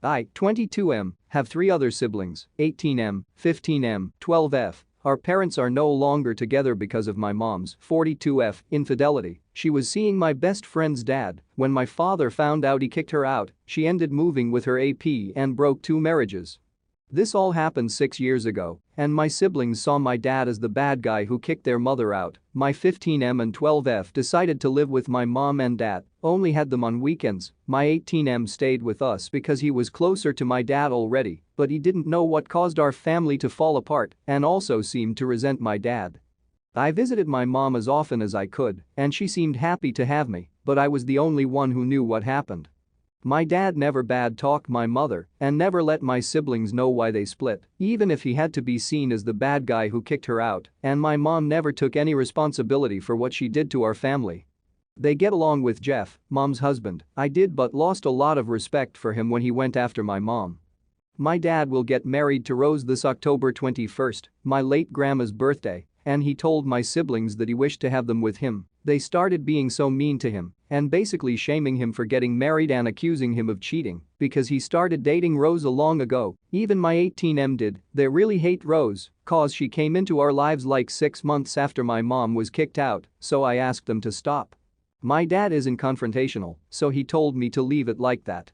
I, 22M, have 3 other siblings, 18M, 15M, 12F. Our parents are no longer together because of my mom's 42F infidelity. She was seeing my best friend's dad. When my father found out, he kicked her out. She ended moving with her AP and broke 2 marriages. This all happened 6 years ago, and my siblings saw my dad as the bad guy who kicked their mother out. My 15M and 12F decided to live with my mom and dad, only had them on weekends. My 18M stayed with us because he was closer to my dad already, but he didn't know what caused our family to fall apart and also seemed to resent my dad. I visited my mom as often as I could, and she seemed happy to have me, but I was the only one who knew what happened. My dad never bad-talked my mother and never let my siblings know why they split, even if he had to be seen as the bad guy who kicked her out, and my mom never took any responsibility for what she did to our family. They get along with Jeff, mom's husband. I did, but lost a lot of respect for him when he went after my mom. My dad will get married to Rose this October 21st, my late grandma's birthday, and he told my siblings that he wished to have them with him. They started being so mean to him and basically shaming him for getting married and accusing him of cheating because he started dating Rose long ago. Even my 18M did. They really hate Rose cause she came into our lives like 6 months after my mom was kicked out, so I asked them to stop. My dad isn't confrontational, so he told me to leave it like that.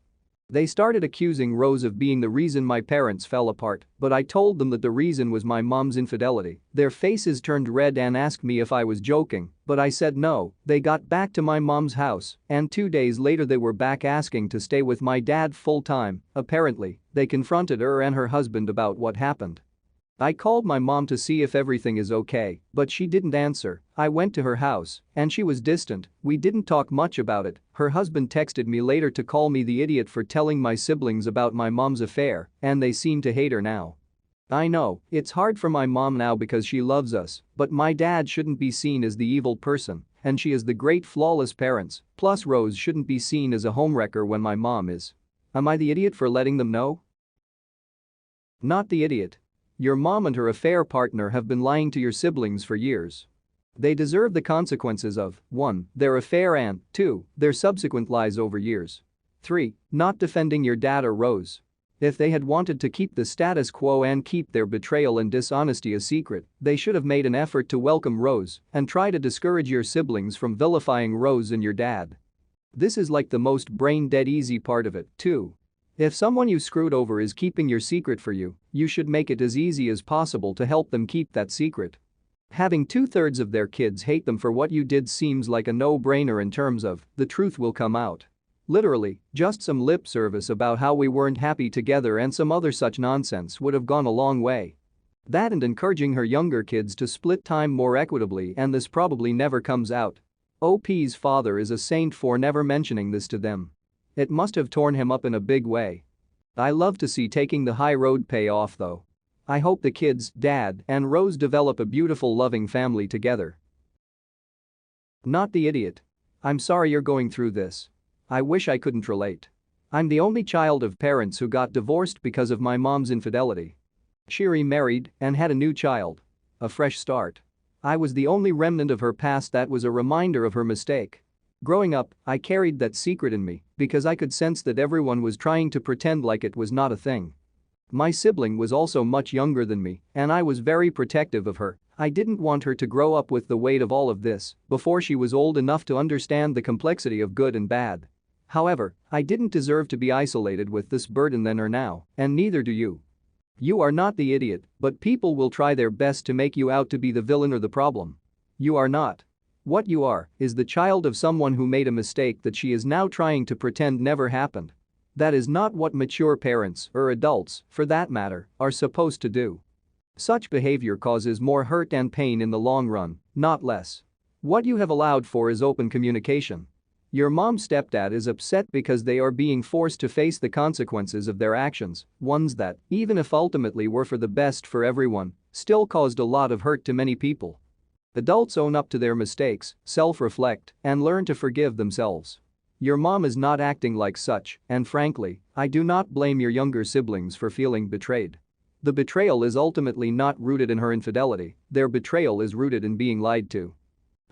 They started accusing Rose of being the reason my parents fell apart, but I told them that the reason was my mom's infidelity. Their faces turned red and asked me if I was joking, but I said no. They got back to my mom's house, and 2 days later they were back asking to stay with my dad full-time. Apparently, they confronted her and her husband about what happened. I called my mom to see if everything is okay, but she didn't answer. I went to her house, and she was distant. We didn't talk much about it. Her husband texted me later to call me the idiot for telling my siblings about my mom's affair, and they seem to hate her now. I know, it's hard for my mom now because she loves us, but my dad shouldn't be seen as the evil person, and she is the great flawless parents, plus Rose shouldn't be seen as a homewrecker when my mom is. Am I the idiot for letting them know? Not the idiot. Your mom and her affair partner have been lying to your siblings for years. They deserve the consequences of 1. Their affair and 2. Their subsequent lies over years. 3. Not defending your dad or Rose. If they had wanted to keep the status quo and keep their betrayal and dishonesty a secret, they should have made an effort to welcome Rose and try to discourage your siblings from vilifying Rose and your dad. This is like the most brain-dead easy part of it, too. If someone you screwed over is keeping your secret for you, you should make it as easy as possible to help them keep that secret. Having 2/3 of their kids hate them for what you did seems like a no-brainer in terms of the truth will come out. Literally, just some lip service about how we weren't happy together and some other such nonsense would have gone a long way. That and encouraging her younger kids to split time more equitably, and this probably never comes out. OP's father is a saint for never mentioning this to them. It must have torn him up in a big way. I love to see taking the high road pay off though. I hope the kids, Dad, and Rose develop a beautiful loving family together. Not the idiot. I'm sorry you're going through this. I wish I couldn't relate. I'm the only child of parents who got divorced because of my mom's infidelity. She remarried and had a new child. A fresh start. I was the only remnant of her past that was a reminder of her mistake. Growing up, I carried that secret in me because I could sense that everyone was trying to pretend like it was not a thing. My sibling was also much younger than me, and I was very protective of her. I didn't want her to grow up with the weight of all of this before she was old enough to understand the complexity of good and bad. However, I didn't deserve to be isolated with this burden then or now, and neither do you. You are not the idiot, but people will try their best to make you out to be the villain or the problem. You are not. What you are is the child of someone who made a mistake that she is now trying to pretend never happened. That is not what mature parents, or adults, for that matter, are supposed to do. Such behavior causes more hurt and pain in the long run, not less. What you have allowed for is open communication. Your mom's stepdad is upset because they are being forced to face the consequences of their actions, ones that, even if ultimately were for the best for everyone, still caused a lot of hurt to many people. Adults own up to their mistakes, self-reflect, and learn to forgive themselves. Your mom is not acting like such, and frankly, I do not blame your younger siblings for feeling betrayed. The betrayal is ultimately not rooted in her infidelity, their betrayal is rooted in being lied to.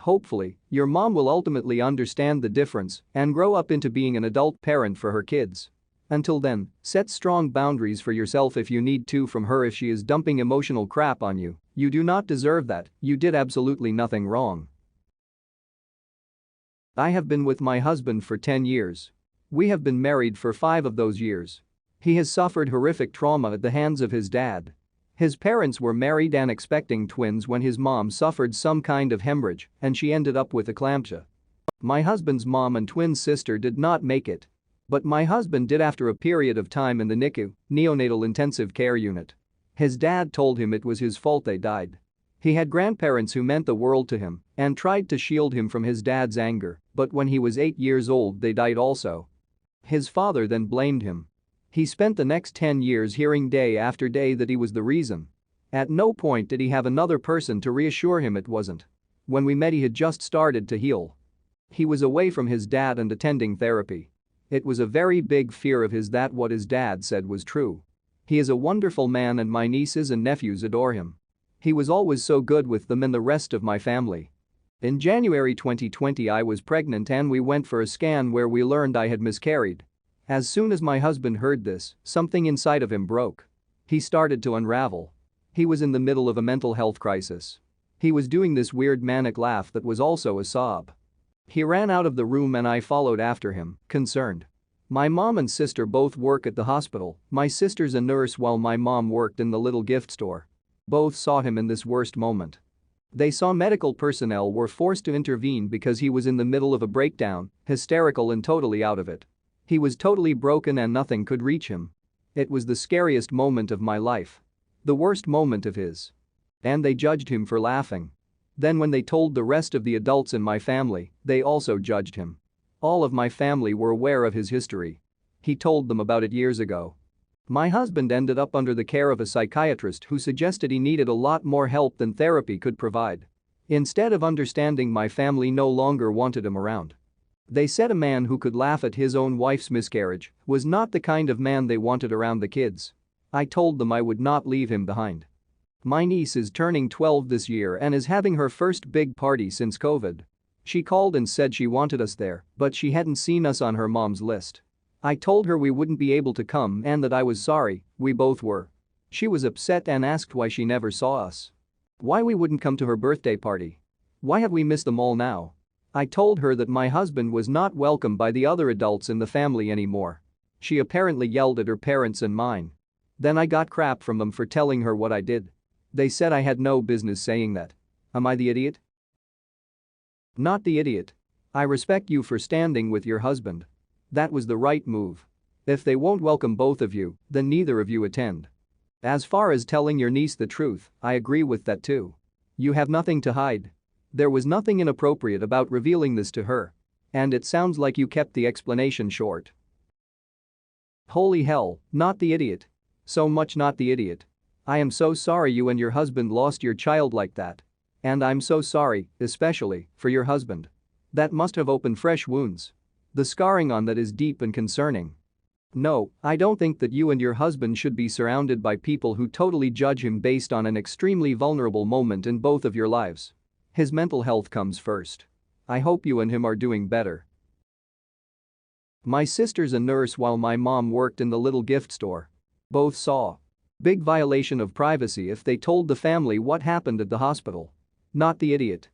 Hopefully, your mom will ultimately understand the difference and grow up into being an adult parent for her kids. Until then, set strong boundaries for yourself if you need to from her if she is dumping emotional crap on you. You do not deserve that, you did absolutely nothing wrong. I have been with my husband for 10 years. We have been married for 5 of those years. He has suffered horrific trauma at the hands of his dad. His parents were married and expecting twins when his mom suffered some kind of hemorrhage and she ended up with eclampsia. My husband's mom and twin sister did not make it. But my husband did after a period of time in the NICU, neonatal intensive care unit. His dad told him it was his fault they died. He had grandparents who meant the world to him and tried to shield him from his dad's anger, but when he was 8 years old they died also. His father then blamed him. He spent the next 10 years hearing day after day that he was the reason. At no point did he have another person to reassure him it wasn't. When we met he had just started to heal. He was away from his dad and attending therapy. It was a very big fear of his that what his dad said was true. He is a wonderful man and my nieces and nephews adore him. He was always so good with them and the rest of my family. In January 2020 I was pregnant and we went for a scan where we learned I had miscarried. As soon as my husband heard this, something inside of him broke. He started to unravel. He was in the middle of a mental health crisis. He was doing this weird manic laugh that was also a sob. He ran out of the room and I followed after him, concerned. My mom and sister both work at the hospital, my sister's a nurse while my mom worked in the little gift store. Both saw him in this worst moment. They saw medical personnel were forced to intervene because he was in the middle of a breakdown, hysterical and totally out of it. He was totally broken and nothing could reach him. It was the scariest moment of my life. The worst moment of his. And they judged him for laughing. Then when they told the rest of the adults in my family, they also judged him. All of my family were aware of his history. He told them about it years ago. My husband ended up under the care of a psychiatrist who suggested he needed a lot more help than therapy could provide. Instead of understanding, my family no longer wanted him around. They said a man who could laugh at his own wife's miscarriage was not the kind of man they wanted around the kids. I told them I would not leave him behind. My niece is turning 12 this year and is having her first big party since COVID. She called and said she wanted us there, but she hadn't seen us on her mom's list. I told her we wouldn't be able to come and that I was sorry, we both were. She was upset and asked why she never saw us. Why we wouldn't come to her birthday party. Why have we missed them all now? I told her that my husband was not welcome by the other adults in the family anymore. She apparently yelled at her parents and mine. Then I got crap from them for telling her what I did. They said I had no business saying that. Am I the idiot? Not the idiot. I respect you for standing with your husband. That was the right move. If they won't welcome both of you, then neither of you attend. As far as telling your niece the truth, I agree with that too. You have nothing to hide. There was nothing inappropriate about revealing this to her. And it sounds like you kept the explanation short. Holy hell, not the idiot. So much not the idiot. I am so sorry you and your husband lost your child like that. And I'm so sorry, especially, for your husband. That must have opened fresh wounds. The scarring on that is deep and concerning. No, I don't think that you and your husband should be surrounded by people who totally judge him based on an extremely vulnerable moment in both of your lives. His mental health comes first. I hope you and him are doing better. My sister's a nurse while my mom worked in the little gift store. Both saw. Big violation of privacy if they told the family what happened at the hospital. Not the idiot.